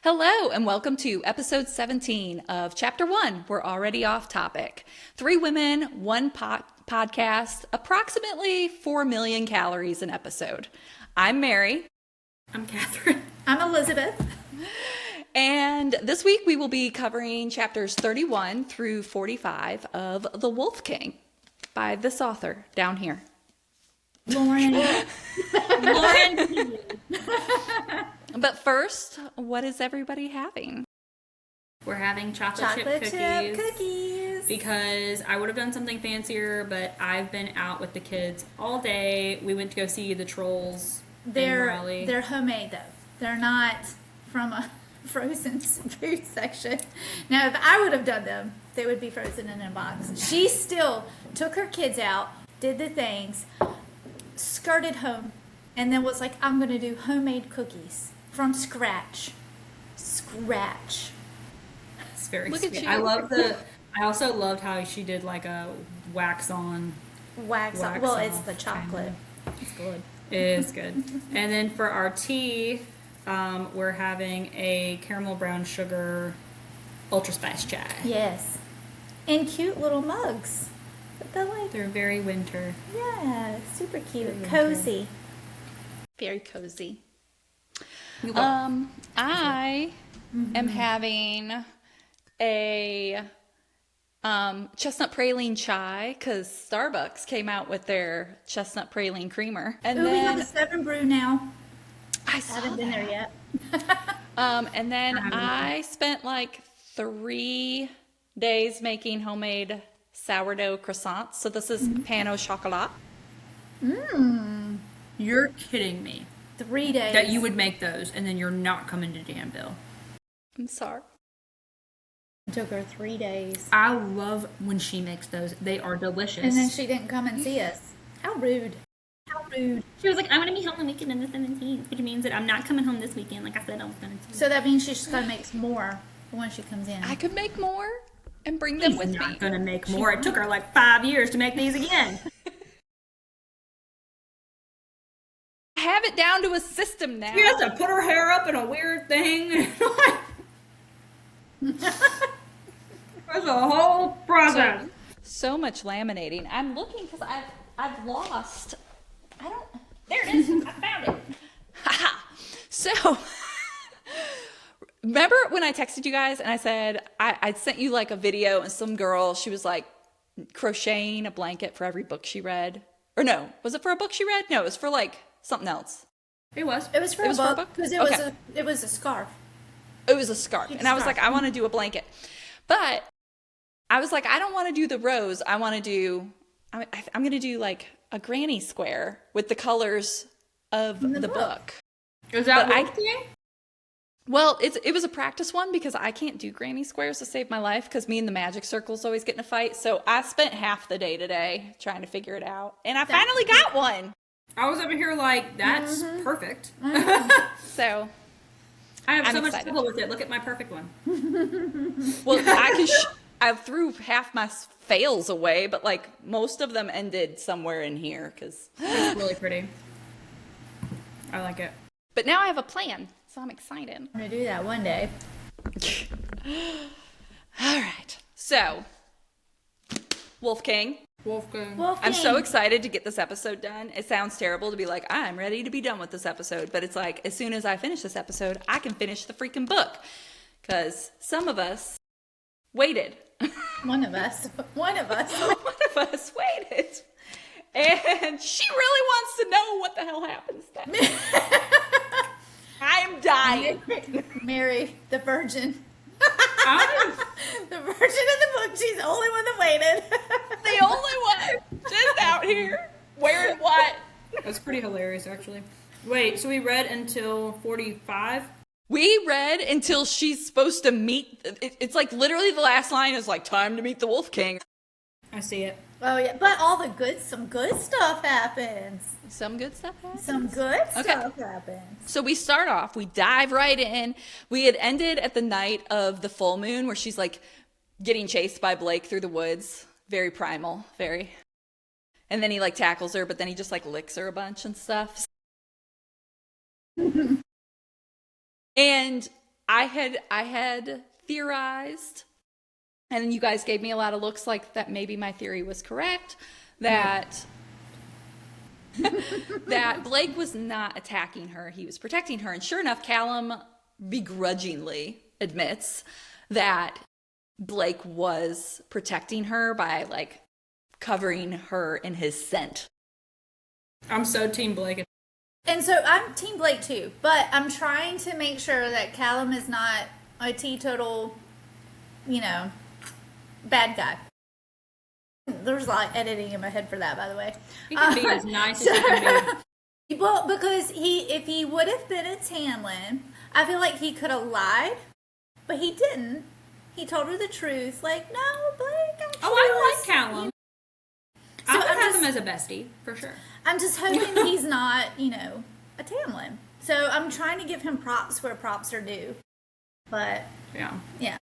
Hello, and welcome to episode 17 of chapter 1. We're already off topic. 3 women, 1 podcast, approximately 4 million calories an episode. I'm Mary. I'm Catherine. I'm Elizabeth. And this week we will be covering chapters 31 through 45 of The Wolf King by this author down here. Lauren. But first, what is everybody having? We're having chocolate chip cookies. Because I would have done something fancier, but I've been out with the kids all day. We went to go see the Trolls in Raleigh. They're homemade though. They're not from a frozen food section. Now, if I would have done them, they would be frozen in a box. She still took her kids out, did the things, skirted home, and then was like, I'm going to do homemade cookies from scratch. Scratch. It's very Look at sweet. you. I also loved how she did like a wax on. Wax on. Wax Well, off, it's the chocolate. It's good. It is good. And then for our tea, we're having a caramel brown sugar ultra spice chai. Yes. And cute little mugs. But they're like, They're very winter. yeah, super cute. Very Cozy. Very cozy. You go. I am having a chestnut praline chai because Starbucks came out with their chestnut praline creamer, and Ooh, we have a then 7 brew now. I I saw haven't been there that. yet. And then I spent like 3 days making homemade sourdough croissants. So this is pan au chocolat. You're kidding me 3 days. that you would make those and then you're not coming to Danville. I'm sorry. It took her 3 days. I love when she makes those. They are delicious. And then she didn't come and see us. How rude. How rude. She was like, I want to be home the weekend on the 17th, which means that I'm not coming home this weekend like I said I was going to. So that means she's going to make more when she comes in. I could make more and bring them with not me. going to make more. It took her like 5 years to make these again. I have it down to a system now. She has to put her hair up in a weird thing. That's a whole process. So much laminating. I'm looking because I've lost. I don't. There it is. I found it. Haha. So remember when I texted you guys and I said I sent you like a video and some girl, she was like crocheting a blanket for every book she read. Or no, was it for a book she read? No, it was for like something else. It was. It was for It a was for a book book? because Okay. it was a scarf. It was a scarf. Cute And I was scarf. like, I want to do a blanket. But I was like, I don't want to do the rose. I want to do, I'm going to do like a granny square with the colors of the book. Is that But Wolf King? Well, it was a practice one because I can't do granny squares to save my life because me and the magic circles always get in a fight. So I spent half the day today trying to figure it out. And I finally got one. I was over here like, that's perfect. So, I have I'm so much excited. trouble with it. Look at my perfect one. well, I threw half my fails away, but like most of them ended somewhere in here because. It's really pretty. I like it. But now I have a plan, so I'm excited. I'm going to do that one day. All right. So, Wolf King. Wolfgang. I'm so excited to get this episode done. It sounds terrible to be like, I'm ready to be done with this episode. But it's like, as soon as I finish this episode, I can finish the freaking book. Because some of us waited. One of us. One of us. One of us waited. And she really wants to know what the hell happens next. I'm dying. Mary, the virgin. I'm- The virgin of the book. She's the only one that waited. The only one just out here wearing what? That's pretty hilarious, actually. Wait, so we read until 45? We read until she's supposed to meet. It's like literally the last line is like, time to meet the Wolf King. I see it. Oh yeah, but some good stuff happens. Some good stuff happens. Some good stuff happens. So we start off, we dive right in. We had ended at the night of the full moon where she's like getting chased by Blake through the woods. Very primal, very. And then he like tackles her, but then he just like licks her a bunch and stuff. And I had theorized, and you guys gave me a lot of looks like that maybe my theory was correct, that that Blake was not attacking her, he was protecting her. And sure enough, Callum begrudgingly admits that Blake was protecting her by like covering her in his scent. I'm so Team Blake. And so I'm Team Blake too, but I'm trying to make sure that Callum is not a teetotal, bad guy. There's a lot of editing in my head for that, by the way. He can be as nice as he can be. Well, because if he would have been a Tamlin, I feel like he could have lied, but he didn't. He told her the truth. Like, no, Blake, actually. Oh, I like Callum. So I would I'm have just- him as a bestie, for sure. I'm just hoping he's not, a Tamlin. So I'm trying to give him props where props are due. But, Yeah. yeah.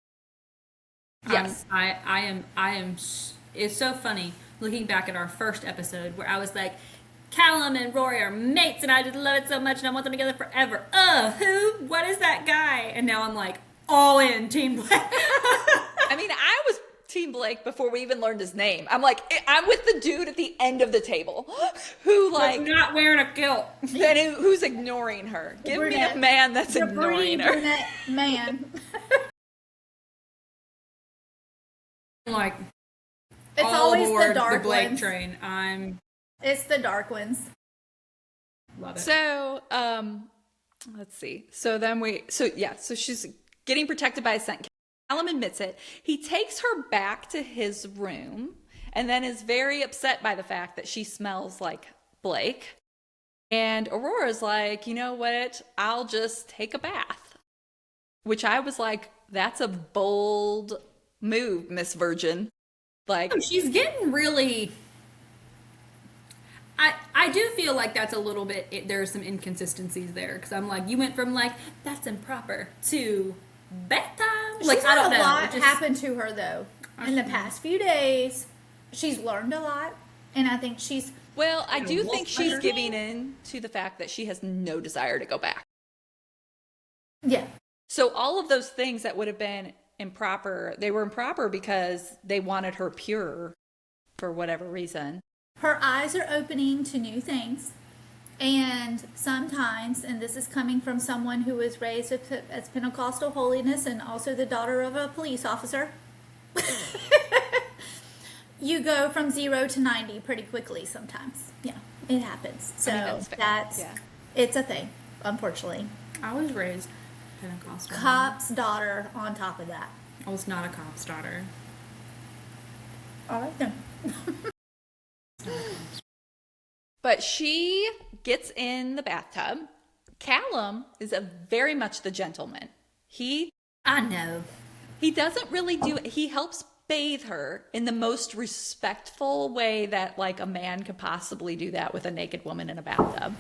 Yes. I am. It's so funny looking back at our first episode where I was like, Callum and Rory are mates, and I just love it so much, and I want them together forever. Who? What is that guy? And now I'm like, all in Team Blake. I mean, I was Team Blake before we even learned his name. I'm like, I'm with the dude at the end of the table who like not wearing a kilt. and who's ignoring her. Give me Brunette. a man that's The ignoring pretty her. brunette man. Like, It's all always aboard the dark Blake ones. train. I'm It's the dark ones. love it. So, let's see. So she's getting protected by a scent. Callum admits it. He takes her back to his room and then is very upset by the fact that she smells like Blake. And Aurora's like, you know what? I'll just take a bath. Which I was like, that's a bold move, Miss Virgin. Like, She's getting really. I do feel like that's a little bit. There's some inconsistencies there because I'm like, you went from like that's improper to bedtime. Like, She's I had don't a know. lot It just- happened to her though in the past few days. She's learned a lot, and I think she's well, I do wolf think she's fighter. giving in to the fact that she has no desire to go back. yeah. So all of those things that would have been improper, they were improper because they wanted her pure for whatever reason. Her eyes are opening to new things, and sometimes, and this is coming from someone who was raised as Pentecostal holiness and also the daughter of a police officer. You go from 0 to 90 pretty quickly sometimes. Yeah, it happens. So that's fair. that's Yeah. it's a thing, unfortunately. I was raised Pentecostal. Cop's daughter on top of that. I was not a cop's daughter. All right then. But she gets in the bathtub. Callum is very much the gentleman. I know. He doesn't really do it. He helps bathe her in the most respectful way that like a man could possibly do that with a naked woman in a bathtub.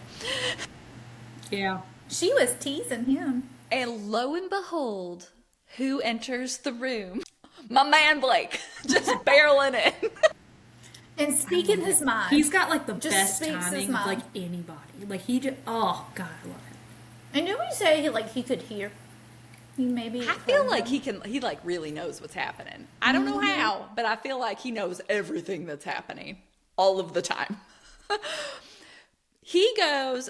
Yeah. She was teasing him. And lo and behold, who enters the room? My man Blake, just barreling in. And speaking his mind. He's got like the Just best speaks his timing of mind. like anybody. Like he just, oh god, I love it. And didn't we say he could hear? He maybe. I feel like he like really knows what's happening. I don't know how, but I feel like he knows everything that's happening all of the time.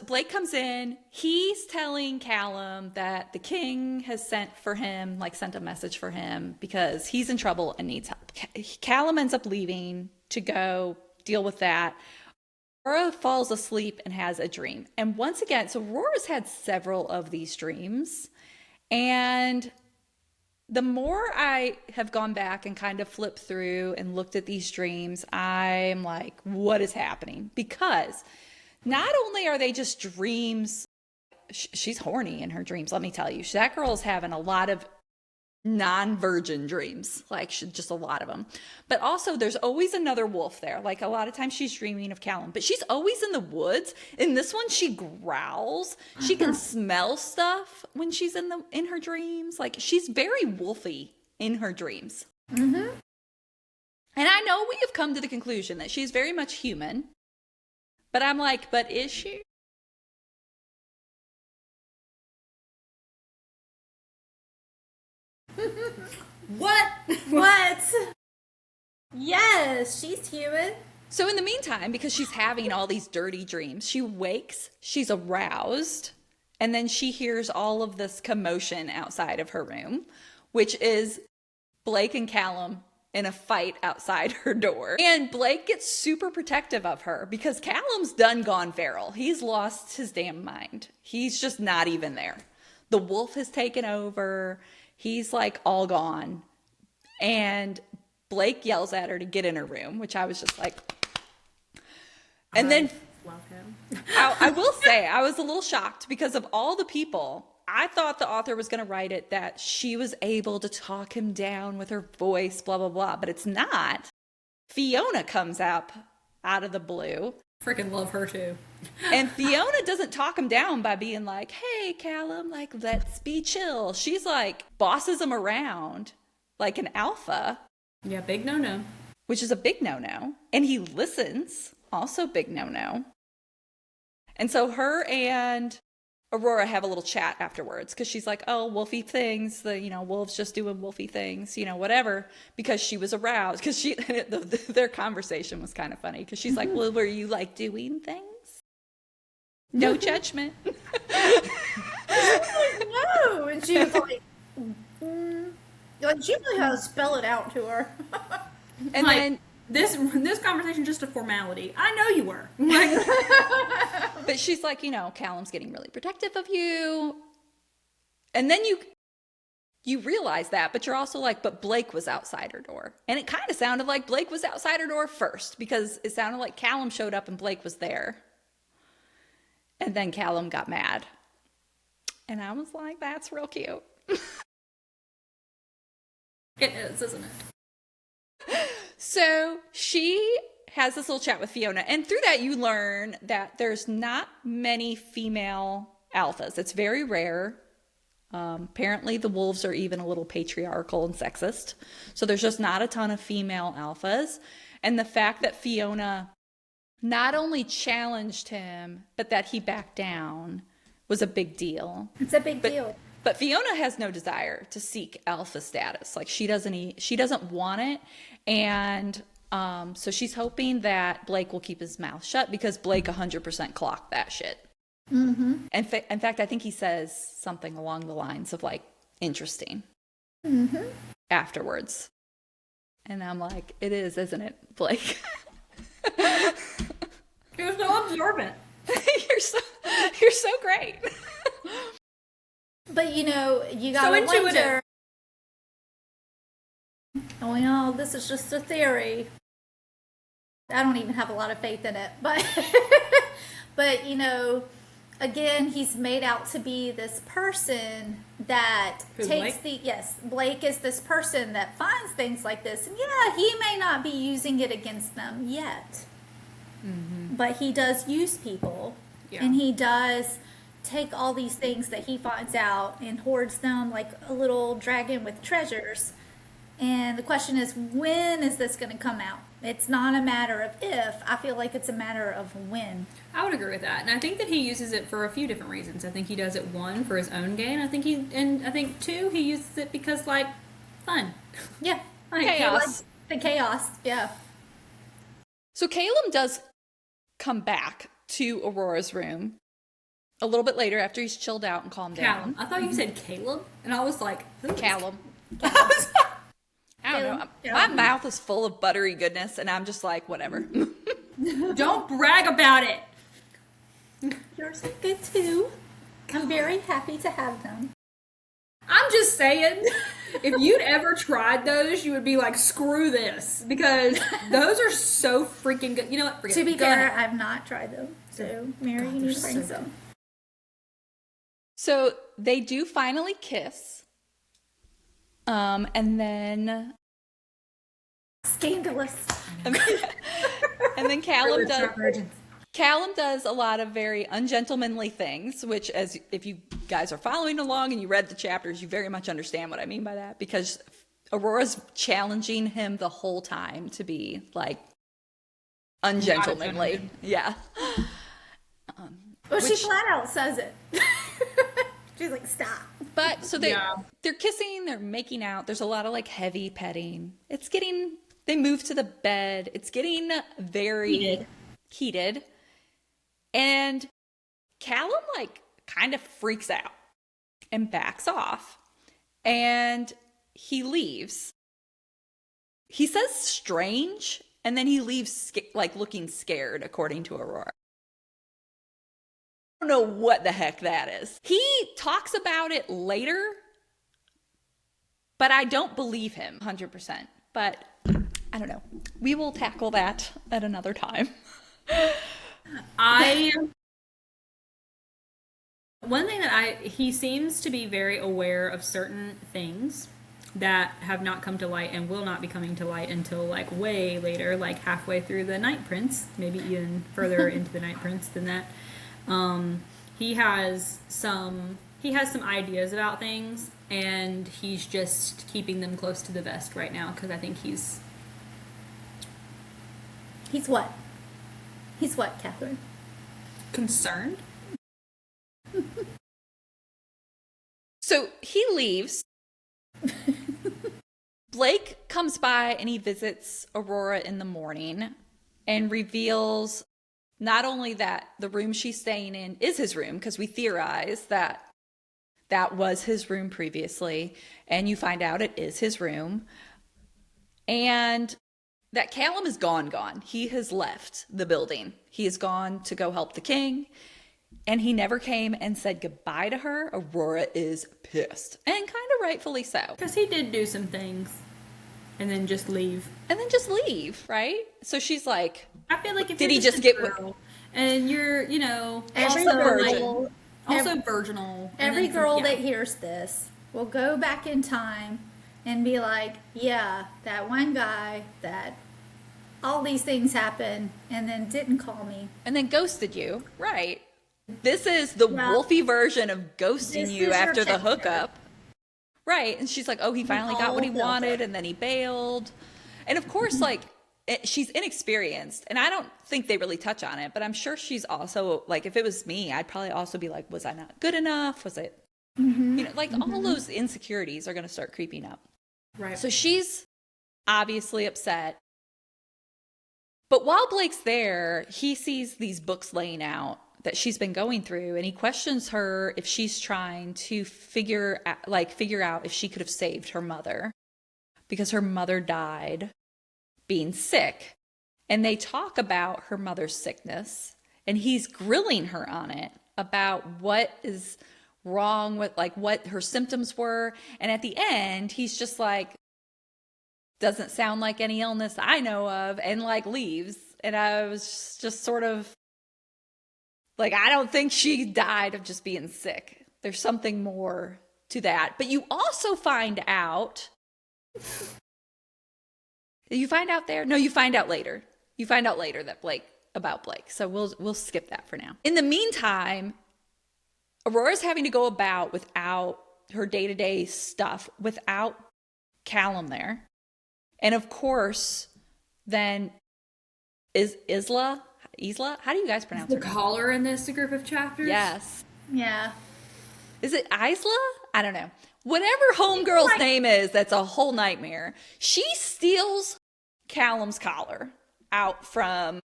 Blake comes in, he's telling Callum that the king has sent a message for him because he's in trouble and needs help. Callum ends up leaving to go deal with that. Aurora falls asleep and has a dream. And once again, so Aurora's had several of these dreams. And the more I have gone back and kind of flipped through and looked at these dreams, I'm like, what is happening? Because not only are they just dreams, she's horny in her dreams, let me tell you. That girl's having a lot of non-virgin dreams, just a lot of them. But also there's always another wolf there. Like a lot of times she's dreaming of Callum, but she's always in the woods. In this one, she growls. She can smell stuff when she's in her dreams. Like she's very wolfy in her dreams. Mm-hmm. And I know we have come to the conclusion that she's very much human, but I'm like, but is she? What? What? Yes, she's human. So in the meantime, because she's having all these dirty dreams, she wakes, she's aroused, and then she hears all of this commotion outside of her room, which is Blake and Callum in a fight outside her door. And Blake gets super protective of her because Callum's done gone feral. He's lost his damn mind. He's just not even there. The wolf has taken over. He's like all gone. And Blake yells at her to get in her room, which I was just like, and then Love him. I will say I was a little shocked because of all the people. I thought the author was going to write it that she was able to talk him down with her voice, blah, blah, blah. But it's not. Fiona comes up out of the blue. Freaking love her too. And Fiona doesn't talk him down by being like, hey, Callum, like, let's be chill. She's like, bosses him around like an alpha. Yeah, big no-no. Which is a big no-no. And he listens. Also big no-no. And so her and Aurora have a little chat afterwards because she's like, oh, wolfy things, wolves just doing wolfy things, whatever, because she was aroused. Because their conversation was kind of funny because she's like, well, were you like doing things? No judgment. No, and she was like, like she really had to spell it out to her. And like, then this conversation just a formality. I know you were. Like, but she's like, Callum's getting really protective of you. And then you realize that, but you're also like, but Blake was outside her door. And it kind of sounded like Blake was outside her door first because it sounded like Callum showed up and Blake was there. And then Callum got mad. And I was like, that's real cute. it is, isn't it? So she has this little chat with Fiona. And through that, you learn that there's not many female alphas. It's very rare. Apparently, the wolves are even a little patriarchal and sexist. So there's just not a ton of female alphas. And the fact that Fiona not only challenged him, but that he backed down was a big deal. It's a big deal. But Fiona has no desire to seek alpha status. Like she doesn't want it. And so she's hoping that Blake will keep his mouth shut because Blake 100% clocked that shit. Mm-hmm. In fact, I think he says something along the lines of like, interesting afterwards. And I'm like, it is, isn't it, Blake? You're so observant. You're so great. But you gotta wonder. Well, this is just a theory. I don't even have a lot of faith in it, but again, he's made out to be this person that Blake is this person that finds things like this, and he may not be using it against them yet, but he does use people, and he does take all these things that he finds out and hoards them like a little dragon with treasures. And the question is, when is this going to come out? It's not a matter of if. I feel like it's a matter of when. I would agree with that. And I think that he uses it for a few different reasons. I think he does it, one, for his own gain. I think two, he uses it because, like, fun. Yeah. Like, chaos. The chaos, yeah. So Caleb does come back to Aurora's room a little bit later after he's chilled out and calmed down. I thought you said Caleb, and I was like, who is Callum. I don't know. Yeah. My mouth is full of buttery goodness, and I'm just like, whatever. Don't brag about it. Yours are good too. I'm very happy to have them. I'm just saying, if you'd ever tried those, you would be like, screw this, because those are so freaking good. You know what? Forget To be it. Go fair, ahead. I've not tried them. So, Mary, you need to bring some. So they do finally kiss. And then Scandalous. and then Callum does a lot of very ungentlemanly things, which, as if you guys are following along and you read the chapters, you very much understand what I mean by that, because Aurora's challenging him the whole time to be like ungentlemanly. Yeah. Well, she flat out says it. She's like, stop. But so they're kissing, they're making out. There's a lot of like heavy petting. They move to the bed. It's getting very heated. And Callum like kind of freaks out and backs off. And he leaves. He says strange, and then he leaves like looking scared, according to Aurora. I don't know what the heck that is. He talks about it later, but I don't believe him 100%. But I don't know. We will tackle that at another time. One thing that he seems to be very aware of certain things that have not come to light and will not be coming to light until like way later, like halfway through the Night Prince, maybe even further into the Night Prince than that. He has some ideas about things, and he's just keeping them close to the vest right now because I think he's what? He's what, Catherine? concerned. So he leaves. Blake comes by and he visits Aurora in the morning and reveals not only that the room she's staying in is his room, because we theorize that that was his room previously, and you find out it is his room, and that Callum is gone. He has left the building. He has gone to go help the king, and he never came and said goodbye to her. Aurora is pissed, and kind of rightfully so. Because he did do some things and then just leave. Right? So she's like, I feel like if did you're he just get girl and you're, Every also girl, also virginal. every girl that hears this will go back in time and be like, yeah, that one guy that all these things happened and then didn't call me. and then ghosted you. Right. This is the Wolfie version of ghosting you after the hookup. Right. And she's like, oh, he finally got what he wanted, and then he bailed. And of course, like, she's inexperienced, and I don't think they really touch on it, but I'm sure she's also, like, if it was me, I'd probably also be like, was I not good enough? Was it, all those insecurities are going to start creeping up. Right. So she's obviously upset. But while Blake's there, he sees these books laying out that she's been going through, and he questions her if she's trying to figure out if she could have saved her mother, because her mother died being sick. And they talk about her mother's sickness, and he's grilling her on it about what is wrong with, like, what her symptoms were. And at the end, he's just like, doesn't sound like any illness I know of, and like leaves. And I was just sort of like, I don't think she died of just being sick. There's something more to that. But you also find out. You find out there? No, you find out later. You find out later that about Blake. So we'll skip that for now. In the meantime, Aurora's having to go about without her day-to-day stuff, without Callum there. And of course, then Isla? How do you guys pronounce the her name? caller in this group of chapters? Yes. Yeah. Is it Isla? I don't know. Whatever homegirl's name is, that's a whole nightmare. She steals Callum's collar out from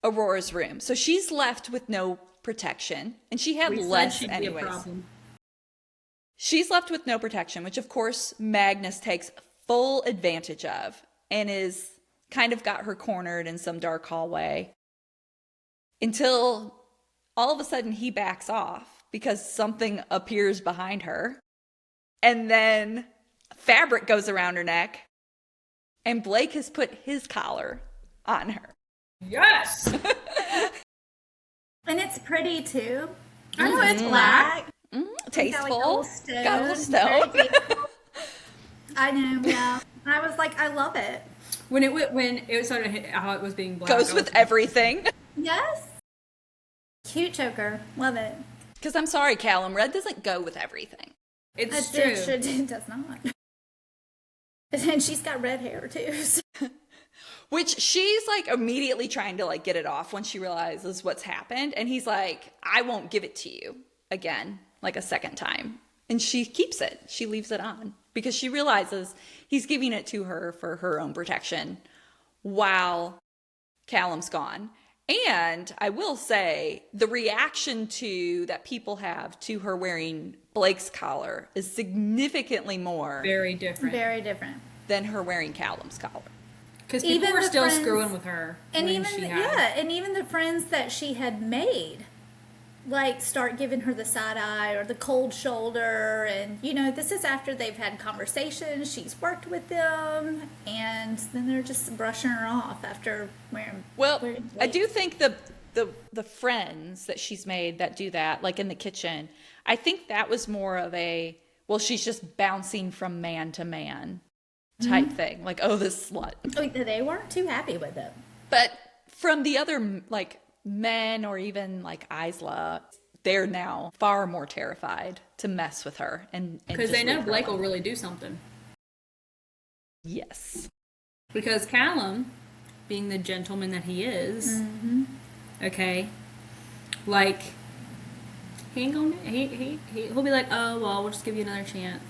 Aurora's room. So she's left with no protection. And she had less anyways. She's left with no protection, which of course Magnus takes full advantage of and is kind of got her cornered in some dark hallway until all of a sudden he backs off because something appears behind her. And then fabric goes around her neck, and Blake has put his collar on her. Yes! And it's pretty too. I know, it's black. Tasteful. Got a little stone. I know, yeah. I was like, I love it. When it started hit how it was being black. Goes with everything. Yes. Cute choker. Love it. Because I'm sorry, Callum, red doesn't go with everything. It's true. It does not. And she's got red hair too. So. Which she's like immediately trying to like get it off when she realizes what's happened. And he's like, I won't give it to you again. like a second time. And she keeps it. She leaves it on because she realizes he's giving it to her for her own protection while Callum's gone. And I will say the reaction to that people have to her wearing Blake's collar is significantly more Very different. Very different. than her wearing Callum's collar. Because people Even were the still friends- screwing with her. And when even she had. and even the friends that she had made, like, start giving her the side eye or the cold shoulder. And this is after they've had conversations. She's worked with them, and then they're just brushing her off after wearing. Well, wearing I do think the friends that she's made that do that, like in the kitchen, I think that was more of a, well, she's just bouncing from man to man type thing. Like, oh, this slut. They weren't too happy with it. But from the other, like, men or even like Isla, they're now far more terrified to mess with her. And Because just they know leave her Blake will alone. really do something. Yes. Because Callum, being the gentleman that he is, okay, like, he ain't gonna, he'll be like, oh, well, we'll just give you another chance.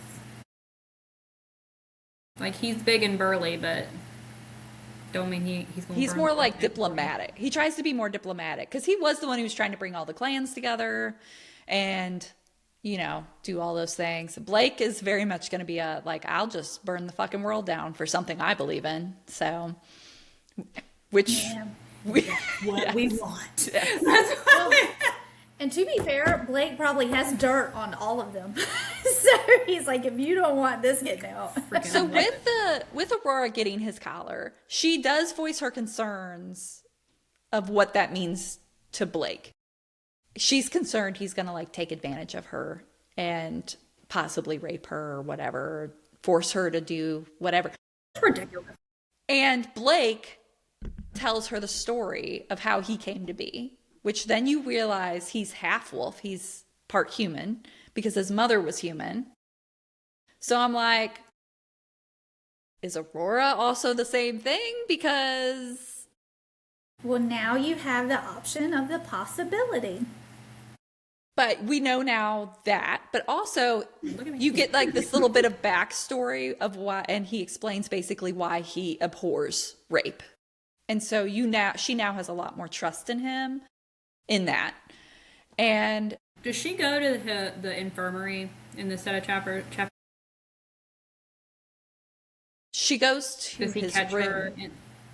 Like, he's big and burly, but don't mean he's going to He's more like diplomatic. He tries to be more diplomatic because he was the one who was trying to bring all the clans together and, do all those things. Blake is very much going to be I'll just burn the fucking world down for something I believe in. So, which what yes. we want. Yes. And to be fair, Blake probably has dirt on all of them. So he's like, if you don't want this getting out. So with Aurora getting his collar, she does voice her concerns of what that means to Blake. She's concerned he's going to take advantage of her and possibly rape her or whatever, force her to do whatever. It's ridiculous. And Blake tells her the story of how he came to be, which then you realize he's half wolf. He's part human because his mother was human. So I'm like, is Aurora also the same thing? Because... Well, now you have the option of the possibility. But we know now that, but also you get this little bit of backstory of why, and he explains basically why he abhors rape. And so she now has a lot more trust in him in that. And Does she go to the infirmary in the set of chapter? she goes to Does he his catch room. her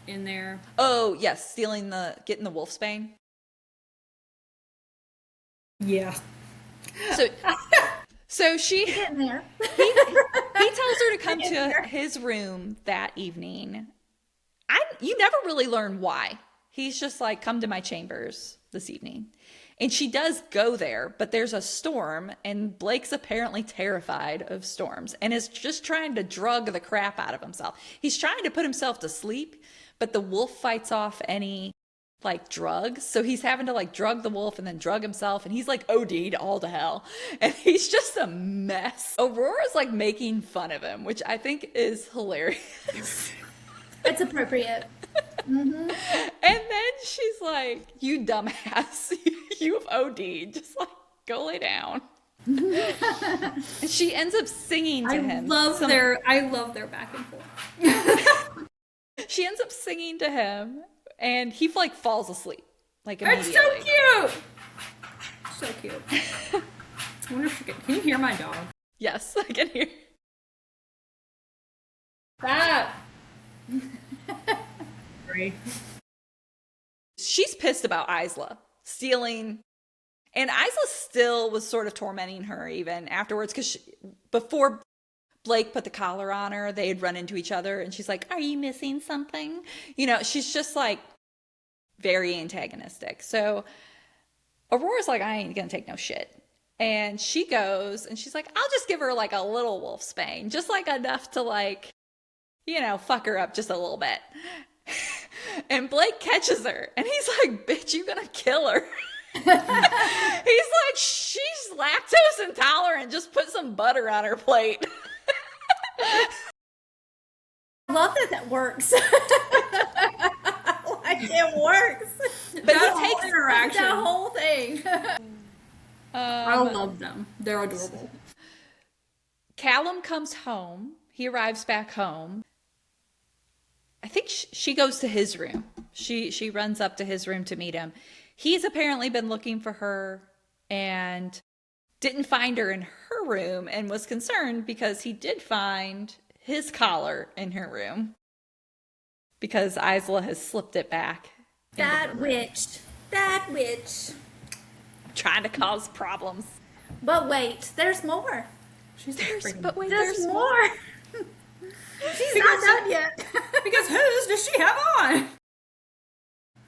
in there? Oh, yes, getting the wolfsbane. Yeah. So she Getting there. he tells her to come to his room that evening. You never really learn why. He's just like, come to my chambers this evening. And she does go there, but there's a storm, and Blake's apparently terrified of storms and is just trying to drug the crap out of himself. He's trying to put himself to sleep, but the wolf fights off any drugs. So he's having to drug the wolf and then drug himself, and he's OD'd all to hell. And he's just a mess. Aurora's making fun of him, which I think is hilarious. It's appropriate. Mm-hmm. And then she's like, you dumbass, you have OD'd. Just go lay down. And she ends up singing to him. I love their back and forth. She ends up singing to him, and he falls asleep It's immediately. so cute. I wonder if can you hear my dog? Yes, I can hear. Stop. Sorry. She's pissed about Isla stealing, and Isla still was sort of tormenting her even afterwards because before Blake put the collar on her, they had run into each other, and she's like, are you missing something? She's just very antagonistic. So Aurora's like, I ain't gonna take no shit. And she goes and she's like, I'll just give her a little wolfsbane, just enough to fuck her up just a little bit. And Blake catches her and he's like, bitch, you gonna kill her. He's like, she's lactose intolerant, just put some butter on her plate. I love that works. It works. But That he takes interaction. The whole thing. I love them. They're adorable. Callum comes home. He arrives back home. I think she goes to his room. She runs up to his room to meet him. He's apparently been looking for her and didn't find her in her room and was concerned because he did find his collar in her room because Isla has slipped it back. That witch. Trying to cause problems. But wait, there's more. But wait, There's more. She's not done yet. Because whose does she have on?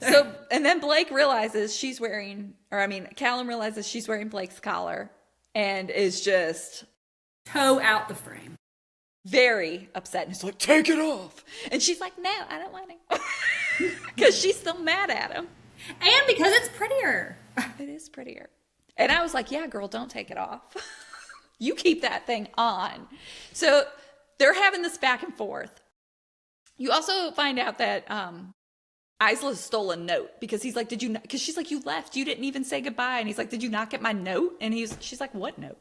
So, and then Blake realizes Callum realizes she's wearing Blake's collar and is just Toe out the frame. very upset. And he's like, take it off. And she's like, no, I don't want to. Because she's still mad at him. And because it's prettier. It is prettier. And I was like, yeah, girl, don't take it off. You keep that thing on. So they're having this back and forth. You also find out that Isla stole a note because he's like, did you not? Because she's like, you left. You didn't even say goodbye. And he's like, did you not get my note? And she's like, what note?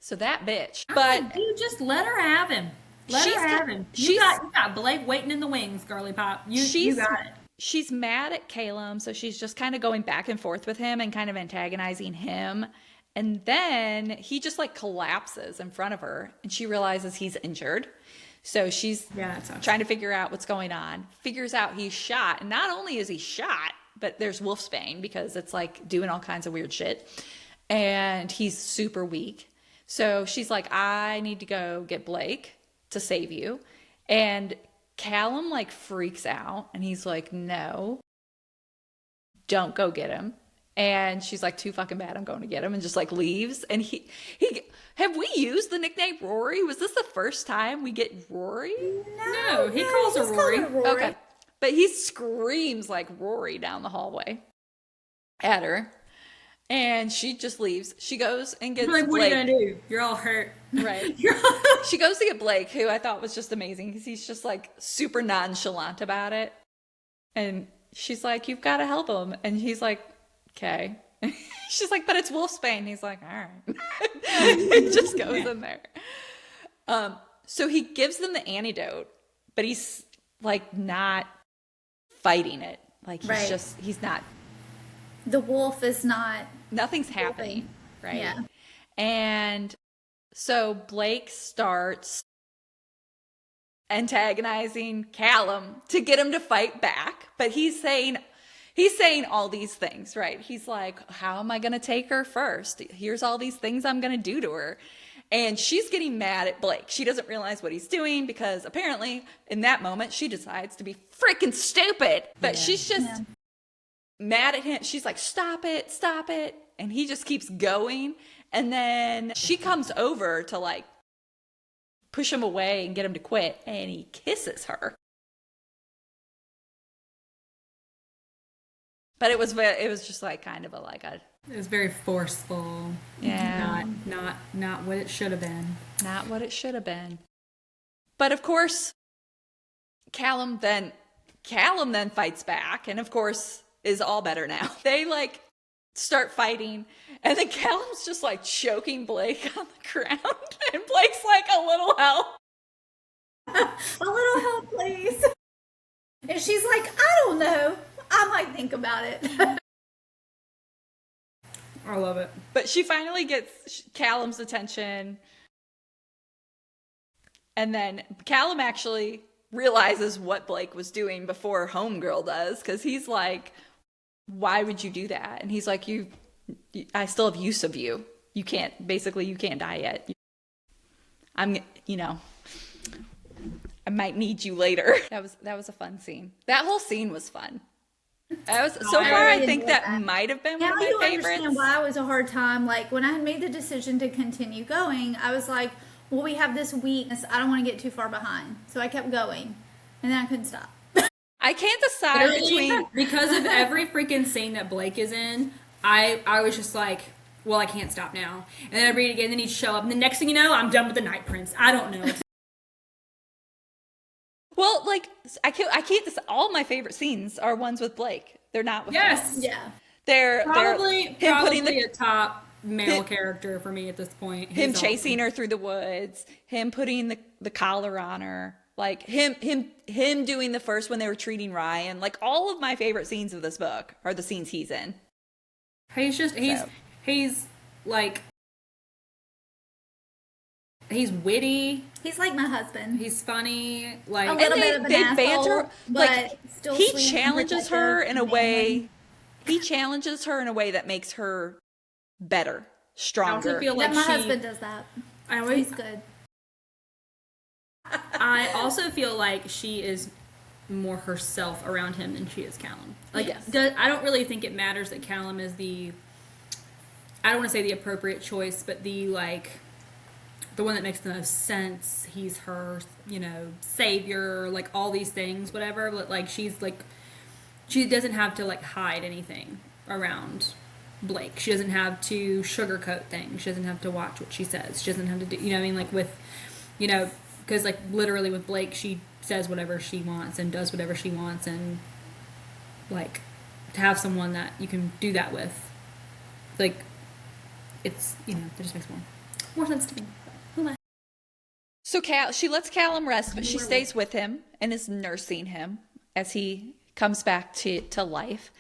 So that bitch. But dude, just let her have him. Let her have him. You got Blake waiting in the wings, girly pop. You got it. She's mad at Caleb, so she's just kind of going back and forth with him and kind of antagonizing him. And then he just like collapses in front of her and she realizes he's injured. So she's trying to figure out what's going on. Figures out he's shot. And not only is he shot, but there's wolfsbane because it's like doing all kinds of weird shit. And he's super weak. So she's like, I need to go get Blake to save you. And Callum like freaks out and he's like, no, don't go get him. And she's like, too fucking bad, I'm going to get him, and just like leaves. And he have we used the nickname Rory? Was this the first time we get Rory? No, he calls her Rory. Okay. But he screams like Rory down the hallway at her. And she just leaves. She goes and gets Blake. What Blake. are you gonna do? You're all hurt. Right. She goes to get Blake, who I thought was just amazing because he's just like super nonchalant about it. And she's like, you've got to help him. And he's like, okay. She's like, but it's wolfsbane. He's like, all right. It just goes in there. So he gives them the antidote, but he's like not fighting it. Like he's not. The wolf is not. Nothing's happening. Right. Yeah. And so Blake starts antagonizing Callum to get him to fight back, but he's saying all these things, right? He's like, how am I going to take her first? Here's all these things I'm going to do to her. And she's getting mad at Blake. She doesn't realize what he's doing because apparently in that moment she decides to be freaking stupid, but she's just mad at him. She's like, stop it. And he just keeps going. And then she comes over to like push him away and get him to quit. And he kisses her. But it was just like kind of It was very forceful. Yeah. Not what it should have been. Not what it should have been. But of course, Callum then fights back and of course is all better now. They like start fighting and then Callum's just like choking Blake on the ground and Blake's like, a little help. A little help, please. And she's like, I don't know. I might think about it. I love it. But she finally gets Callum's attention. And then Callum actually realizes what Blake was doing before Homegirl does. Because he's like, why would you do that? And he's like, I still have use of you. You can't die yet. I might need you later. That was a fun scene. That whole scene was fun. I think that might have been one of my favorites. Understand why it was a hard time. Like when I had made the decision to continue going, I was like, well, we have this week. I don't want to get too far behind. So I kept going. And then I couldn't stop. I can't decide between... Because of every freaking scene that Blake is in, I was just like, well, I can't stop now. And then I read it again, then he'd show up. And the next thing you know, I'm done with the Night Prince. I don't know. Well, like, I can't decide. All my favorite scenes are ones with Blake. They're not with Callum. Yeah. They're Probably putting a top male character for me at this point. Him He's chasing her through the woods, him putting the collar on her, like him doing the first when they were treating Ryan. Like all of my favorite scenes of this book are the scenes he's in. He's like, he's witty. He's like my husband. He's funny. Like, A little bit of an asshole, banter. but Like still he sweet and challenges her protective in a and way. manly. He challenges her in a way that makes her better, I stronger. also feel Yeah, like my husband does that. He's good. I also feel like she is more herself around him than she is Callum. Like, Yes. I don't really think it matters that Callum is I don't want to say the appropriate choice, but the one that makes the most sense. He's her, savior, like all these things, whatever. But like she's like, she doesn't have to like hide anything around Blake. She doesn't have to sugarcoat things. She doesn't have to watch what she says. She doesn't have to do, what I mean? Like with, because like literally with Blake, she says whatever she wants and does whatever she wants, and like to have someone that you can do that with, like it's it just makes more sense to me. Who am I? So she lets Callum rest, but she stays with him and is nursing him as he comes back to life.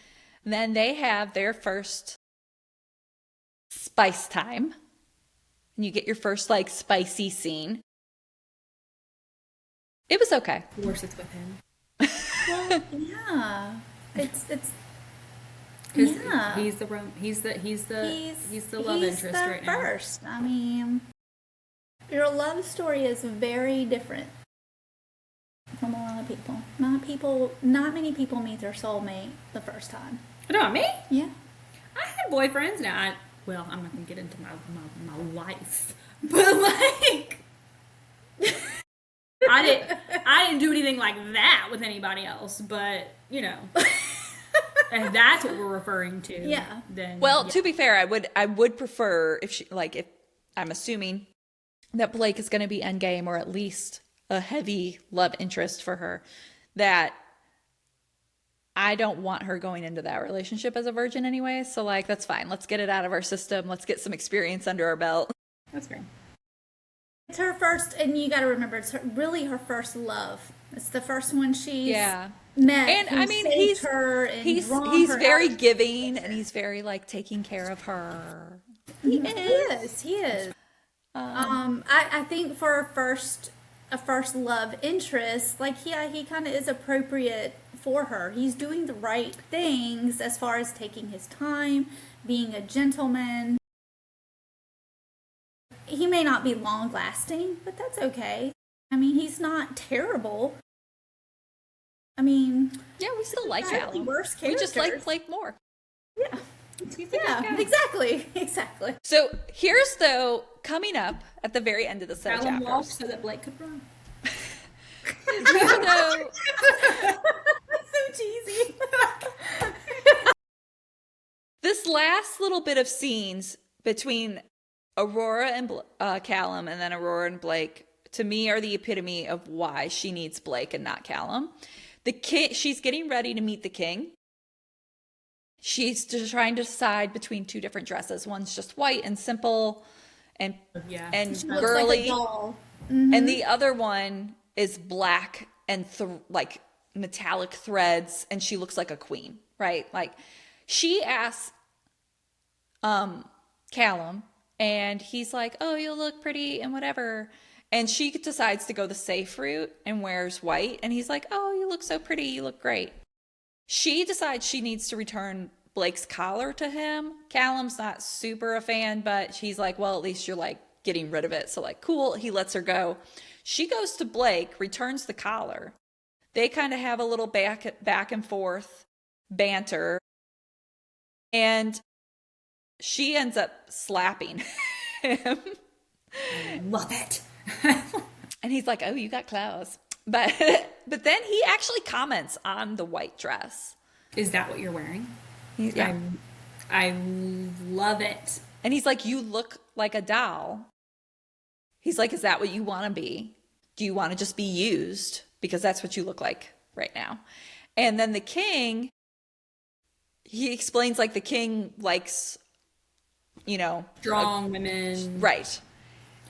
And then they have their first spice time. And you get your first like spicy scene. It was okay. Of course, it's with him. Well, yeah. It's 'Cause yeah. he's the love interest the right now. first. I mean, your love story is very different from a lot of people. Not many people meet their soulmate the first time. No, me? Yeah. I had boyfriends. Now, I'm not gonna get into my life, but like, I didn't do anything like that with anybody else. But if that's what we're referring to. Yeah. Then To be fair, I would prefer if I'm assuming that Blake is going to be endgame or at least a heavy love interest for her, that I don't want her going into that relationship as a virgin anyway. So like, that's fine. Let's get it out of our system. Let's get some experience under our belt. that's great. It's her first, and you got to remember, it's really her first love. It's the first one she's met. And who I mean, saved her and he's drawn her very out of giving, danger. and he's very like taking care of her. He is. I think for a first love interest, like he kind of is appropriate for her. He's doing the right things as far as taking his time, being a gentleman. He may not be long lasting, but that's okay. I mean, he's not terrible. I mean, Yeah, we still like Callum. worse We just like characters. Blake more. Yeah. Yeah, exactly. So here's though coming up at the very end of the set of Callum walked chapters. so that Blake could run. Here, though, So cheesy. this last little bit of scenes between Aurora and Callum, and then Aurora and Blake, to me are the epitome of why she needs Blake and not Callum. She's getting ready to meet the king. She's just trying to decide between two different dresses. One's just white and simple and Looks girly, like a doll. and the other one is black and like metallic threads, and she looks like a queen, right? Like she asks Callum, and he's like, "Oh, you look pretty and whatever." And she decides to go the safe route and wears white, and he's like, "Oh, you look so pretty. You look great." She decides she needs to return Blake's collar to him. Callum's not super a fan, but she's like, well, at least you're like getting rid of it. So like, cool. He lets her go. She goes to Blake, returns the collar. They kind of have a little back and forth banter. And she ends up slapping him. Love it. And he's like, oh, you got claws. But then he actually comments on the white dress. Is that what you're wearing? Yeah. I love it. And he's like, you look like a doll. He's like, is that what you want to be? Do you want to just be used? Because that's what you look like right now. And then the king, he explains like the king likes you know, Strong women. right.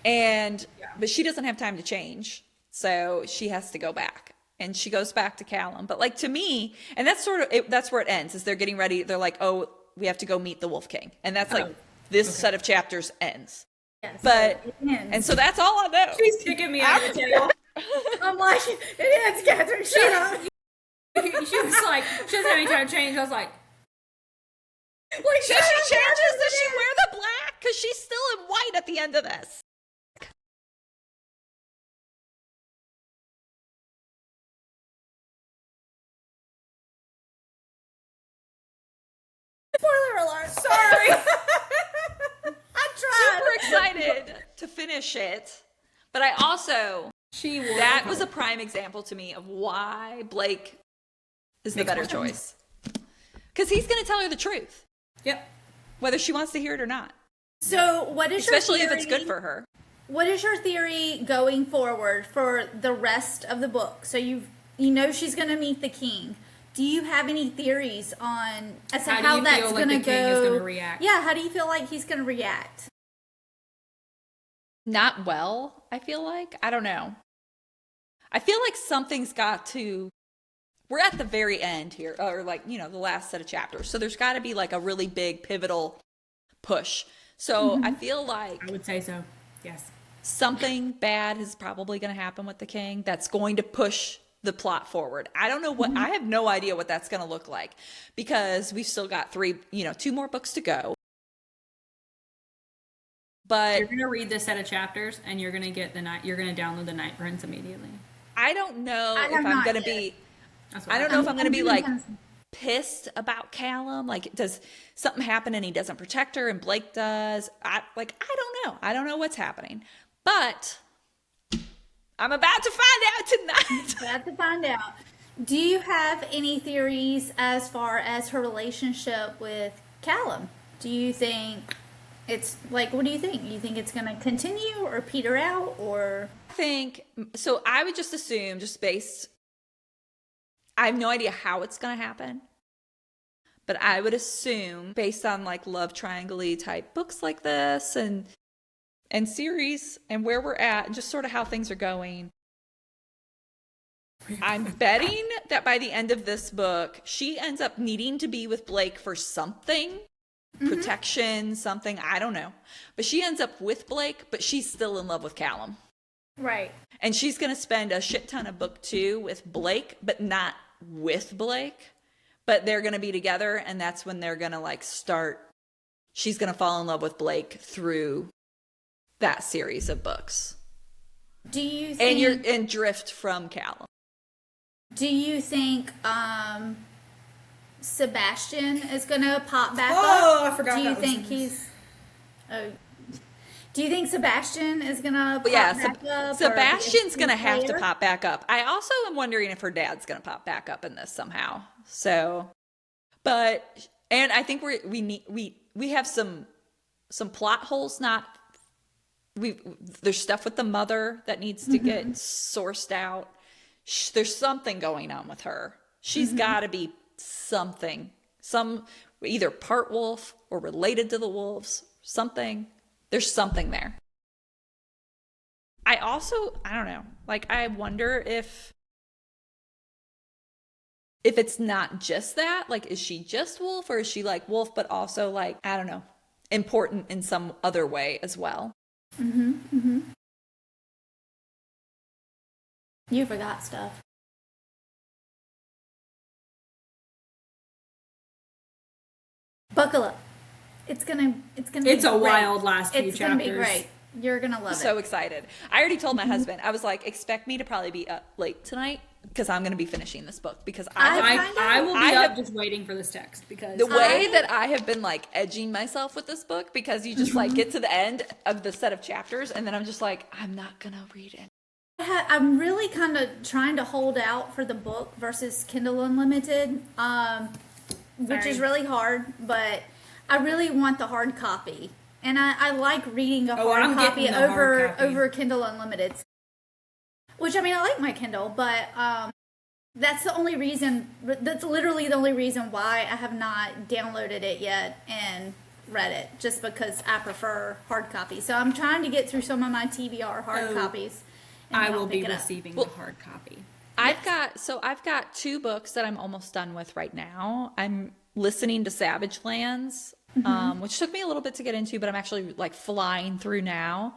And, but she doesn't have time to change. So she has to go back. And she goes back to Callum. But like to me, and that's sort of, that's where it ends, is they're getting ready. They're like, oh, we have to go meet the Wolf King. And that's like, this set of chapters ends. Yes, But, so it ends. and so that's all I know. She's kicking me out of the table. I'm like, it ends, Catherine. Shut up. She was like, she doesn't have any time to change. I was like, Like, Does she changes? Does she wear the black? Because she's still in white at the end of this. Spoiler alert. sorry. I tried. Super excited to finish it. But I also, She wore that was a prime example to me of why Blake is the better choice. Because he's going to tell her the truth, Yep. whether she wants to hear it or not. So, what is Especially your if theory, it's good for her. What is your theory going forward for the rest of the book? So you know she's going to meet the king. Do you have any theories on as to how that's going to go? King is going to react? Yeah, how do you feel like he's going to react? Not well, I feel like. I don't know. I feel like something's got to. We're at the very end here, or like, you know, the last set of chapters. So there's got to be like a really big pivotal push. So I feel like I would say so. Yes. something bad is probably going to happen with the king that's going to push the plot forward. I don't know what, I have no idea what that's going to look like because we've still got 2 more books to go. But You're going to read this set of chapters and you're going to get you're going to download the Night Prince immediately. I don't know I if have I'm not going to yet. be, That's what I don't know if I'm going to be like kind of- pissed about Callum. Like, does something happen and he doesn't protect her and Blake does? I don't know. I don't know what's happening. But I'm about to find out tonight. Glad to find out. Do you have any theories as far as her relationship with Callum? Do you think it's like, what do you think? You think it's going to continue or peter out or? I think so. I would just assume, I have no idea how it's going to happen, but I would assume based on like love triangle-y type books like this and series and where we're at and just sort of how things are going. I'm betting that by the end of this book, she ends up needing to be with Blake for something, protection, something, I don't know. But she ends up with Blake, but she's still in love with Callum. Right. And she's going to spend a shit ton of book 2 with Blake, but not with Blake. But they're going to be together, and that's when they're going to like start. She's going to fall in love with Blake through that series of books. Do you think, And drift from Callum. do you think Sebastian is going to pop back up? Oh, I forgot Do you that was think in he's Do you think Sebastian is going to pop Yeah, back up? or Sebastian's is going to he have to player? pop back up. I also am wondering if her dad's going to pop back up in this somehow. So, but, and I think we have some plot holes. There's stuff with the mother that needs to get sourced out. There's something going on with her. She's got to be something, either part wolf or related to the wolves, something. There's something there. I don't know. Like, I wonder if it's not just that. Like, is she just wolf or is she like wolf, but also like, I don't know, important in some other way as well? You forgot stuff. Buckle up. It's gonna It's be a great. wild last few It's gonna be chapters. great. You're gonna love So it. excited. I already told my husband, I was like, expect me to probably be up late tonight because I'm going to be finishing this book because I will be I up have- just waiting for this text because the way that I have been like edging myself with this book, because you just like get to the end of the set of chapters and then I'm just like, I'm not going to read it. I'm really kind of trying to hold out for the book versus Kindle Unlimited, which is Sorry. really hard, but I really want the hard copy. And I like reading a hard I'm copy getting the hard copy. over Kindle Unlimited. Which, I mean, I like my Kindle, but that's literally the only reason why I have not downloaded it yet and read it just because I prefer hard copy. So I'm trying to get through some of my TBR hard copies. And I then will I'll be pick it up. receiving the hard copy. I've got 2 books that I'm almost done with right now. I'm listening to Savage Lands, which took me a little bit to get into, but I'm actually like flying through now.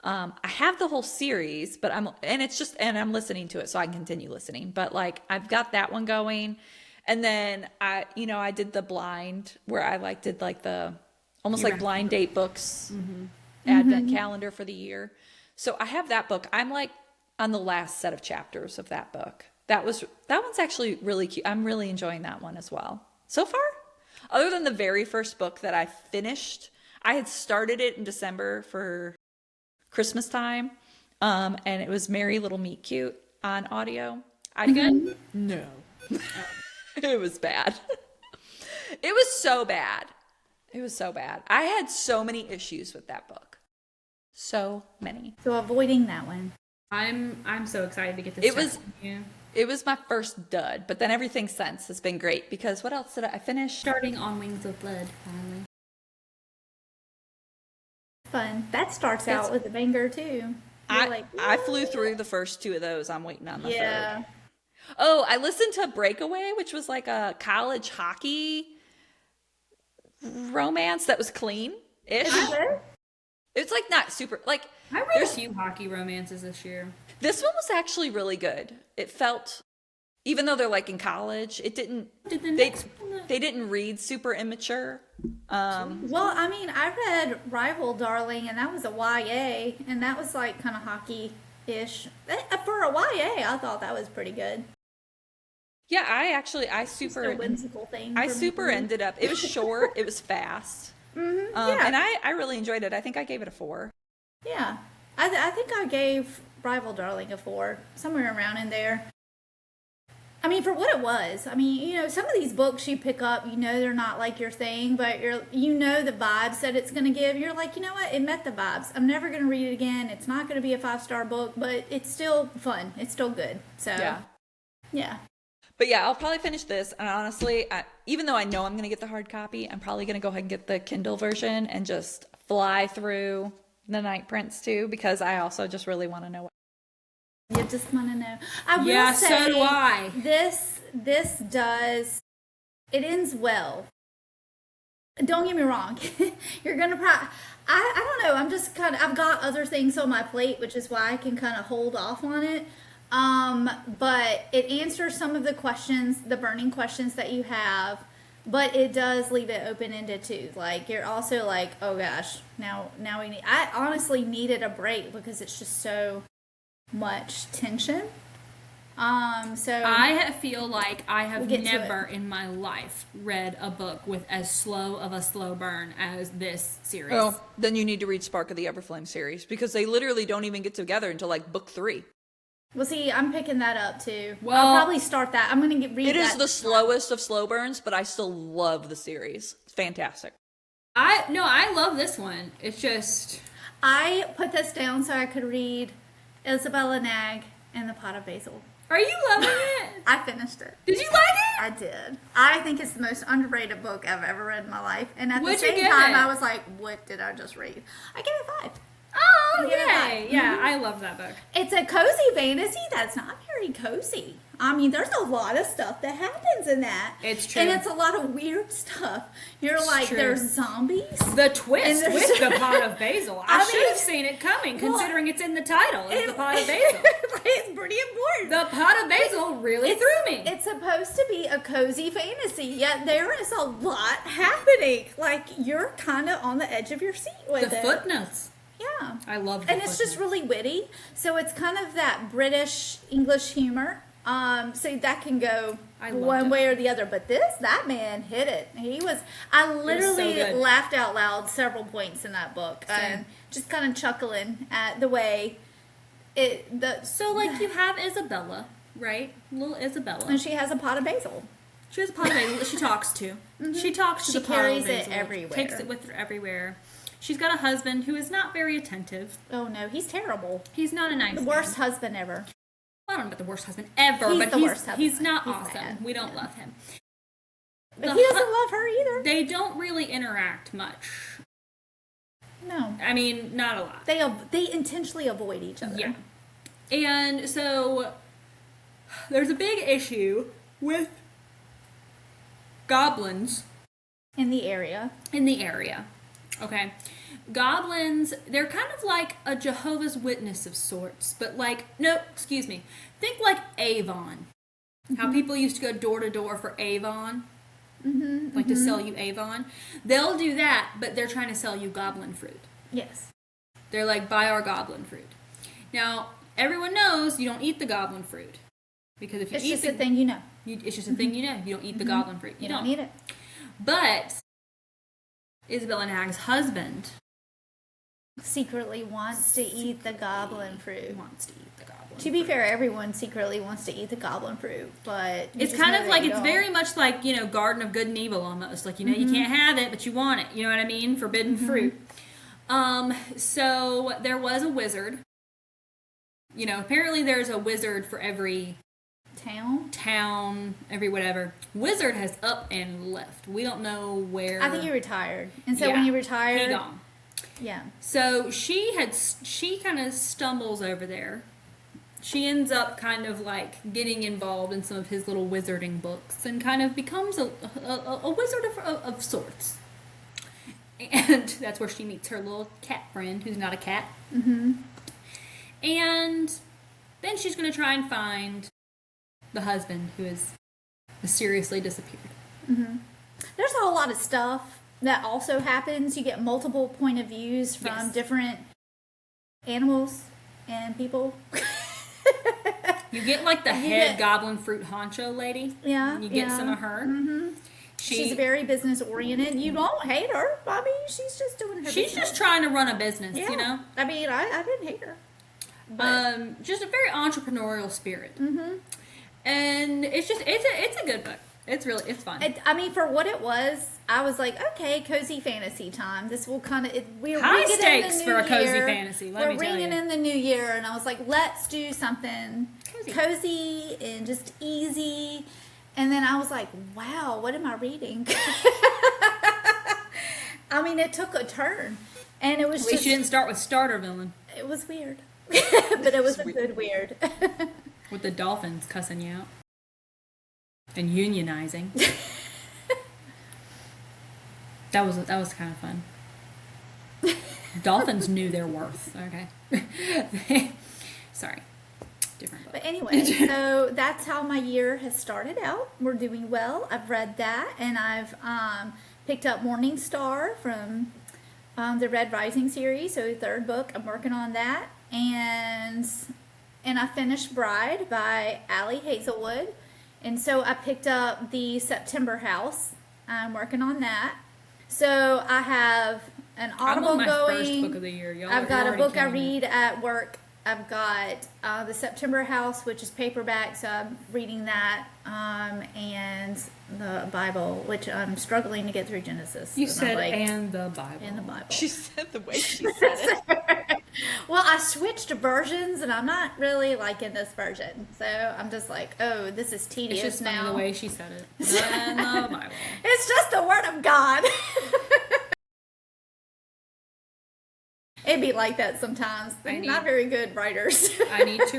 I have the whole series, but I'm listening to it, so I can continue listening. But like I've got that one going, and then I did the blind where I did like the almost like blind date books advent calendar for the year. So I have that book. I'm like on the last set of chapters of that book. That one's actually really cute. I'm really enjoying that one as well. So far, other than the very first book that I finished, I had started it in December for Christmas time, and it was Merry Little Meet Cute on audio. Good? No. It was bad. It was so bad. It was so bad. I had so many issues with that book. So many. So avoiding that one. I'm so excited to get this. It was my first dud, but then everything since has been great because what else did I finish? Starting on Wings of Blood, finally. Fun. That starts out with a banger too. I flew through the first 2 of those. I'm waiting on the third. Oh, I listened to Breakaway, which was like a college hockey romance that was clean-ish. Is it good? It's like not super like I read a few hockey romances this year. This one was actually really good. It felt, even though they're like in college, it didn't. They didn't read super immature. Well, I mean, I read Rival Darling, and that was a YA, and that was like kind of hockey-ish. For a YA, I thought that was pretty good. Yeah, I super Just a whimsical thing. I super ended up. It was short. It was fast. Yeah. And I really enjoyed it. I think I gave it a 4. Yeah. I think I gave Rival Darling a 4, somewhere around in there. I mean, for what it was. I mean, some of these books you pick up, they're not like your thing, but the vibes that it's going to give. You're like, you know what? It met the vibes. I'm never going to read it again. It's not going to be a 5-star book, but it's still fun. It's still good. So, yeah. But yeah, I'll probably finish this. And honestly, even though I know I'm going to get the hard copy, I'm probably going to go ahead and get the Kindle version and just fly through the Night Prince too, because I also just really want to know. You just want to know. I will say, so do I. This does, it ends well. Don't get me wrong. You're going to probably, I don't know. I've got other things on my plate, which is why I can kind of hold off on it. But it answers some of the questions, the burning questions that you have, but it does leave it open-ended too. Like, you're also like, oh gosh, now I honestly needed a break because it's just so much tension. So I feel like I have never in my life read a book with as slow of a slow burn as this series. Oh, then you need to read Spark of the Everflame series because they literally don't even get together until like book 3. Well, see, I'm picking that up too. Well, I'll probably start that. I'm going to read that. It is the slowest of slow burns, but I still love the series. It's fantastic. I love this one. It's just I put this down so I could read Isabella Nag and the Pot of Basil. Are you loving it? I finished it. Did you like it? I did. I think it's the most underrated book I've ever read in my life. And at What'd the you same give time, it? I was like, what did I just read? I gave it 5. Oh, You give it yay. 5. Yeah, I love that book. It's a cozy fantasy that's not very cozy. I mean, there's a lot of stuff that happens in that. It's true. And it's a lot of weird stuff. You're like, true. there's zombies. The twist And with the Pot of Basil. I I should mean- have seen it coming, considering it's in the title. It's the Pot of Basil. It's pretty important. The Pot of Basil really threw me. It's supposed to be a cozy fantasy, yet there is a lot happening. Like, you're kind of on the edge of your seat with The it. footnotes. Yeah. I love the And it's just really witty. So it's kind of that British English humor. So that can go I loved one it. way or the other. But that man hit it. I literally good. laughed out loud several points in that book. Same. Just kind of chuckling at the way So, like, you have Isabella, right? Little Isabella. and she has a pot of basil. She has a pot of basil that she talks to. She talks to She the pot carries of it basil. everywhere. Takes it with her everywhere. She's got a husband who is not very attentive. Oh no, he's terrible. He's not a nice The worst man. husband ever. I don't know about the worst husband ever, He's but the worst husband. he's not He's awesome. bad. We don't love him. But he doesn't love her either. They don't really interact much. No. I mean, not a lot. They intentionally avoid each other. Yeah. And so there's a big issue with goblins In the area. Okay. Goblins, they're kind of like a Jehovah's Witness of sorts, but like, no, excuse me. Think like Avon. How people used to go door to door for Avon. To sell you Avon. They'll do that, but they're trying to sell you goblin fruit. Yes. They're like, buy our goblin fruit. Now, everyone knows you don't eat the goblin fruit. Because if you It's eat just the a thing you know. it's just a thing you know. You don't eat the goblin fruit. You don't eat it. But Isabel and Hag's husband Secretly wants to eat the goblin fruit. wants to eat the goblin To be fair, everyone secretly wants to eat the goblin fruit, but you It's just kind know of that like, you it's don't. very much like, Garden of Good and Evil almost. Like, you can't have it, but you want it. You know what I mean? Forbidden fruit. So there was a wizard. Apparently there's a wizard for every town, every whatever. Wizard has up and left. We don't know where. I think he retired, and so when he retired, he gone. Yeah. So she kind of stumbles over there. She ends up kind of like getting involved in some of his little wizarding books and kind of becomes a wizard of sorts. And that's where she meets her little cat friend, who's not a cat. And then she's going to try and find the husband who has mysteriously disappeared. There's a whole lot of stuff that also happens. You get multiple point of views from different animals and people. You get like the head goblin fruit honcho lady. Yeah. You get some of her. She's very business oriented. You don't hate her. I mean, she's just doing her business. She's just trying to run a business, Yeah. I mean, I didn't hate her. But Just a very entrepreneurial spirit. And it's a good book. It's fun. I mean, for what it was, I was like, okay, cozy fantasy time. This will kind of we're High ringing in stakes the for a new cozy year. fantasy, let We're me tell ringing you. in the new year, and I was like, let's do something cozy and just easy. And then I was like, wow, what am I reading? I mean, it took a turn, and it was At least you didn't start with Starter Villain it was weird, but it was a good weird. with the dolphins cussing you out and unionizing. That was kind of fun. Dolphins knew their worth. Okay. Sorry. Different book. But anyway, so that's how my year has started out. We're doing well. I've read that, and I've picked up Morning Star from the Red Rising series, so the third book. I'm working on that, and I finished Bride by Allie Hazelwood, and so I picked up the September House. I'm working on that. So I have an Audible I'm on my going. first book of the year. Y'all I've got a already book I killing it. read at work. I've got the September House, which is paperback, so I'm reading that, and the Bible, which I'm struggling to get through Genesis. You And I'm said like, and the Bible. and the Bible. She said the way she said it. Well, I switched versions, and I'm not really liking this version, so I'm just like, oh, this is tedious It's just funny now. the way she said it. And the Bible. It's just the Word of God. It'd be like that sometimes. They're not very good writers. I need to.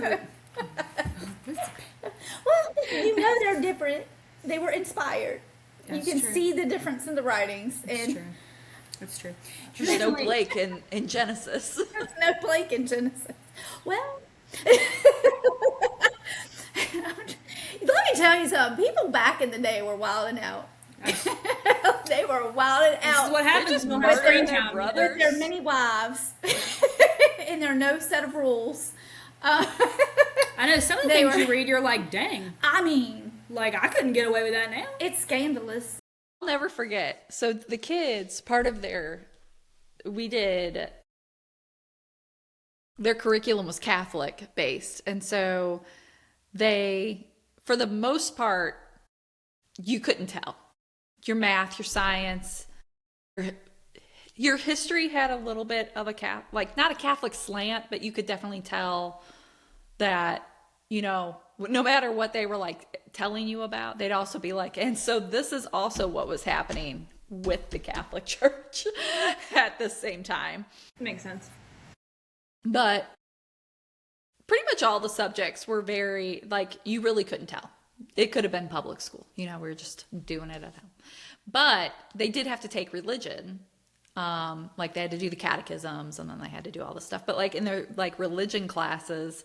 Well, you know they're different. They were inspired. That's you can true. see the difference in the writings. It's true. It's true. There's no Blake in Genesis. There's no Blake in Genesis. Well, let me tell you something. People back in the day were wilding out. They were wilding This out is what happens just when murdering we're their Screentown. brother. with their many wives and their no set of rules. I know some of the They things were- you read, you're like, dang. I mean, Like, I couldn't get away with that now. it's scandalous. I'll never forget. So the kids, part of their curriculum was Catholic based. And so they, for the most part, you couldn't tell. Your math, your science, your history had a little bit of a not a Catholic slant, but you could definitely tell that you know, no matter what they were like telling you about, they'd also be like, and so this is also what was happening with the Catholic Church at the same time. Makes sense. But pretty much all the subjects were very, like, you really couldn't tell. It could have been public school. You know, we were just doing it at home. But they did have to take religion. Like, they had to do the catechisms, and then they had to do all this stuff. But, like, in their, like, religion classes...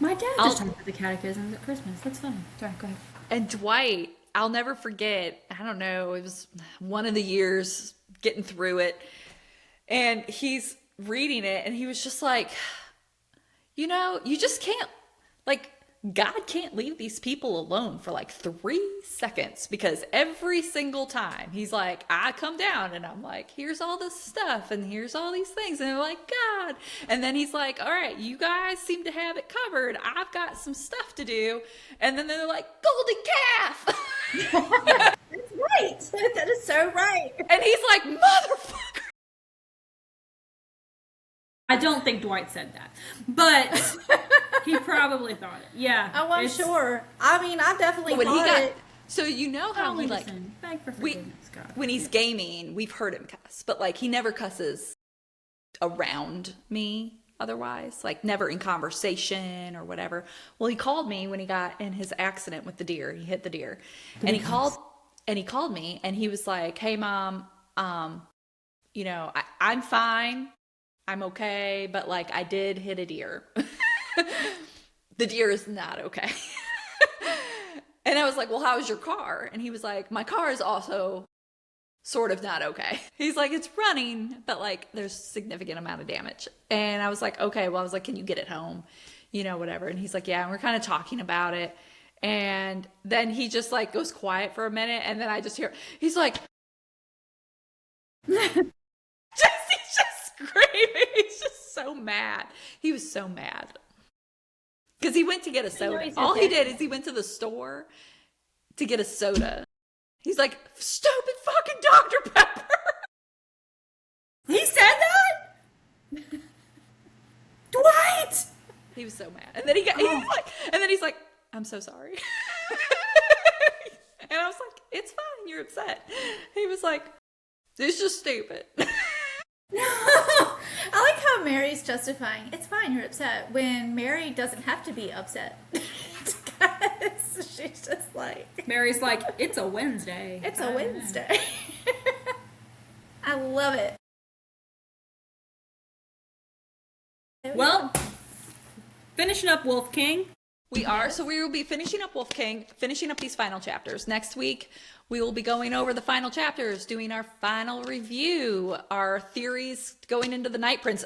My dad just talked about the catechisms at Christmas. That's funny. Sorry, go ahead. And Dwight, I'll never forget, I don't know, it was one of the years getting through it. And he's reading it, and he was just like, you know, you just can't, like, God can't leave these people alone for like 3 seconds, because every single time he's like, I come down and I'm like, here's all this stuff and here's all these things. And they're like, God. And then he's like, all right, you guys seem to have it covered. I've got some stuff to do. And then they're like, golden calf. That's right. That is so right. And he's like, motherfucker. I don't think Dwight said that, but he probably thought it. Yeah. Oh, I'm sure. I mean, I've definitely When he thought got, it. so you know how he like, beg for forgiveness, God. when he's gaming, we've heard him cuss, but like he never cusses around me otherwise, like never in conversation or whatever. Well, he called me when he got in his accident with the deer. He hit the deer, and he called me, and he was like, "Hey, Mom, you know, I'm fine. I'm okay, but like I did hit a deer. The deer is not okay." And I was like, well, how's your car? And he was like, my car is also sort of not okay. He's like, it's running, but like there's significant amount of damage. And I was like, okay. Well, I was like, can you get it home? You know, whatever. And he's like, yeah. And we're kind of talking about it. And then he just like goes quiet for a minute. And then I just hear, he's like, he's just screaming. He's just so mad. He was so mad. Because he went to get a soda. All he did is he went to the store to get a soda. He's like, stupid fucking Dr. Pepper. He said that? Dwight! He was so mad. And then he's like, I'm so sorry. And I was like, it's fine, you're upset. He was like, it's just stupid. I like how Mary's justifying, it's fine, you're upset, when Mary doesn't have to be upset. She's just like... Mary's like, it's a Wednesday. It's a Wednesday. I love it. Well, finishing up Wolf King. We are. So we will be finishing up Wolf King, finishing up these final chapters. Next week, we will be going over the final chapters, doing our final review, our theories going into the Night Prince.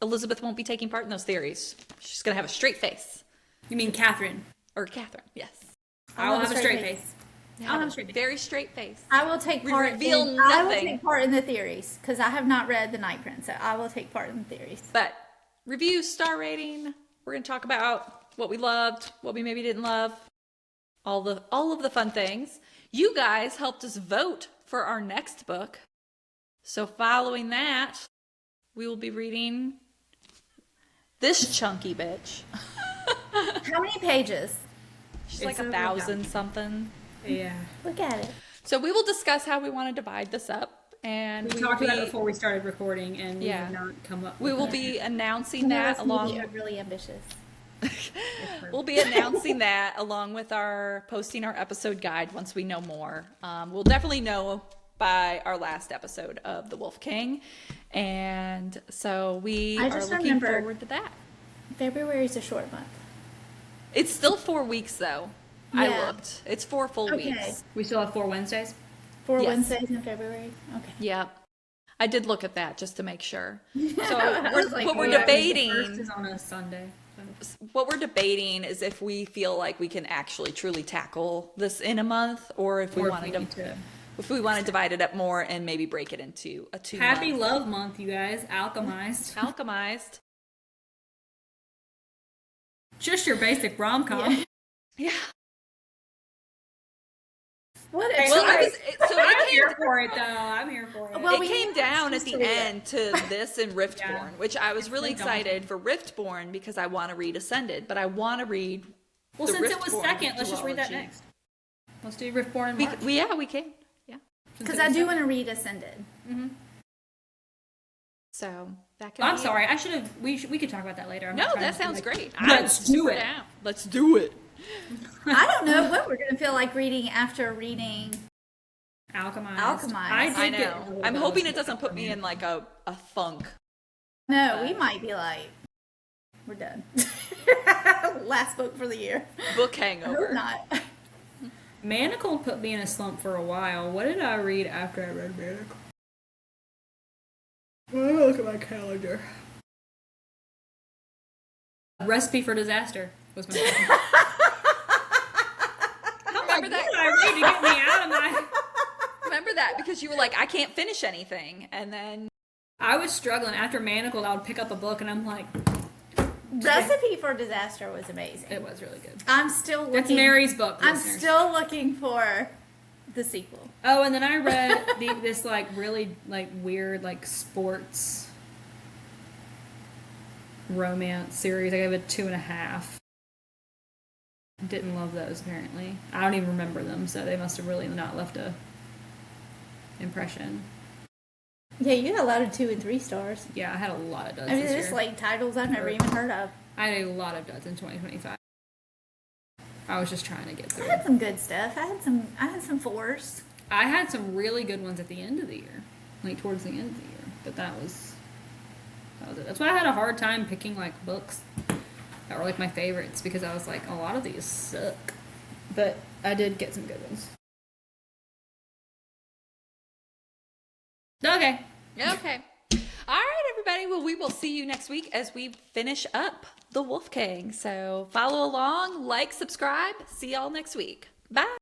Elizabeth won't be taking part in those theories. She's going to have a straight face. You mean Catherine? Or Catherine, yes. I will have a straight face. I'll have a straight face. Very straight face. I will take part. I will take part in the theories because I have not read the Night Prince, so I will take part in the theories. But review, star rating. We're going to talk about what we loved, what we maybe didn't love, all of the fun things. You guys helped us vote for our next book. So following that, we will be reading this chunky bitch. How many pages? She's like 1,000 something. Yeah. Look at it. So we will discuss how we want to divide this up. And we talked about it before we started recording, and we have not come up with We will be announcing that along with... really ambitious. We'll be announcing that along with our posting our episode guide once we know more. We'll definitely know by our last episode of The Wolf King. And so we are looking forward to that. February is a short month. It's still 4 weeks though. Yeah. I looked. It's 4 full weeks. We still have 4 Wednesdays? 4 Wednesdays in February? Okay. Yeah. I did look at that just to make sure. So what we're debating... The first is on a Sunday. What we're debating is if we feel like we can actually truly tackle this in a month, or if we want to divide it up more and maybe break it into a 2 month. Happy Love Month, you guys. Alchemized. Just your basic rom-com. Yeah. What a Hey, Well, I choice. was so I'm it here came, for it, though. I'm here for it. Well, it we came have down at to the read it. end to this and Riftborn, which I was really so daunting. excited for Riftborn because I want to read Ascended, but I want to read. Well, the since it was Riftborn second, let's just read that duology. next. Let's do Riftborn and March. We can. Yeah. Because I do want to read Ascended. So that can I'm be- sorry. I should have. We could talk about that later. I'm not No, trying that to be sounds like, great. Let's I'm do super it. down. Let's do it. I don't know what we're going to feel like reading after reading. Alchemized. Alchemized. I did get a know. little I'm bit hoping of it doesn't put me in like a funk. No, we might be like, we're done. Last book for the year. Book Hope hangover. not. Manacle put me in a slump for a while. What did I read after I read Manacle? Let me look at my calendar. Recipe for Disaster was my second. Remember that? What did I read to get me out of my... Remember that because you were like, I can't finish anything, and then I was struggling. After Manacled, I would pick up a book and I'm like, Recipe for Disaster was amazing. it was really good. I'm still looking. That's Mary's book, I'm listeners. still looking for the sequel. Oh, and then I read this like really like weird like sports romance series. I gave it 2.5. Didn't love those apparently. I don't even remember them, so they must have really not left a impression. Yeah, you got a lot of 2 and 3 stars. Yeah, I had a lot of duds I mean, this there's year. like titles I've never even heard of. I had a lot of duds in 2025. I was just trying to get I through. had some good stuff. I had some 4s. I had some really good ones at the end of the year, like towards the end of the year. But that was it. That's why I had a hard time picking like books that were like my favorites because I was like, a lot of these suck. But I did get some good ones. Okay. okay. All right, everybody. Well, we will see you next week as we finish up the Wolfgang. So follow along, like, subscribe. See y'all next week. Bye.